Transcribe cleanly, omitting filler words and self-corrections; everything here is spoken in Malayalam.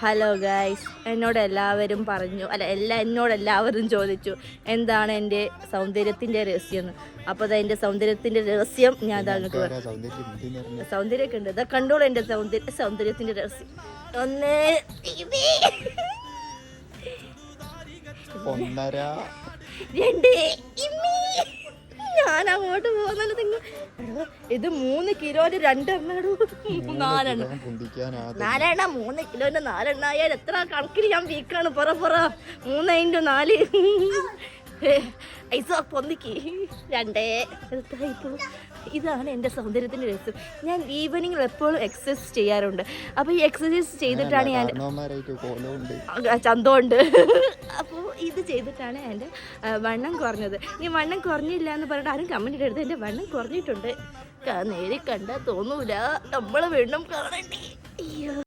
ഹലോ ഗൈസ്, എന്നോട് എല്ലാവരും പറഞ്ഞു, എന്നോടെല്ലാവരും ചോദിച്ചു എന്താണ് എൻ്റെ സൗന്ദര്യത്തിൻ്റെ രഹസ്യം എന്ന്. അപ്പോൾ അതാ എൻ്റെ സൗന്ദര്യത്തിൻ്റെ രഹസ്യം ഞാൻ അങ്ങോട്ട് സൗന്ദര്യമൊക്കെ ഉണ്ട്. ഇതാ കണ്ടോളൂ എൻ്റെ സൗന്ദര്യത്തിൻ്റെ രഹസ്യം. ഒന്ന് രണ്ട് ഞാൻ അങ്ങോട്ട് പോകുന്നത് ഇത് 3 കിലോന് 2 4 3 കിലോന് 4 ആയാൽ എത്ര കണക്കിൽ ഞാൻ വീക്കാണ്. പറ 3 × 4 ഐസോ പൊന്തിക്ക് 2. ഇതാണ് എൻ്റെ സൗന്ദര്യത്തിൻ്റെ രഹസ്യം. ഞാൻ ഈവനിങ്ങിൽ എപ്പോഴും എക്സസൈസ് ചെയ്യാറുണ്ട്. അപ്പോൾ ഈ എക്സസൈസ് ചെയ്തിട്ടാണ് ഞാൻ ചന്തമുണ്ട്. അപ്പോൾ ഇത് ചെയ്തിട്ടാണ് എൻ്റെ വണ്ണം കുറഞ്ഞത്. ഈ വണ്ണം കുറഞ്ഞില്ല എന്ന് പറഞ്ഞിട്ട് ആരും കമൻറ്റ് ഇടരുത്. എൻ്റെ വണ്ണം കുറഞ്ഞിട്ടുണ്ട്. നേരി കണ്ടാൽ തോന്നൂല, നമ്മൾ വീണ്ടും കാണണ്ടേ. അയ്യോ.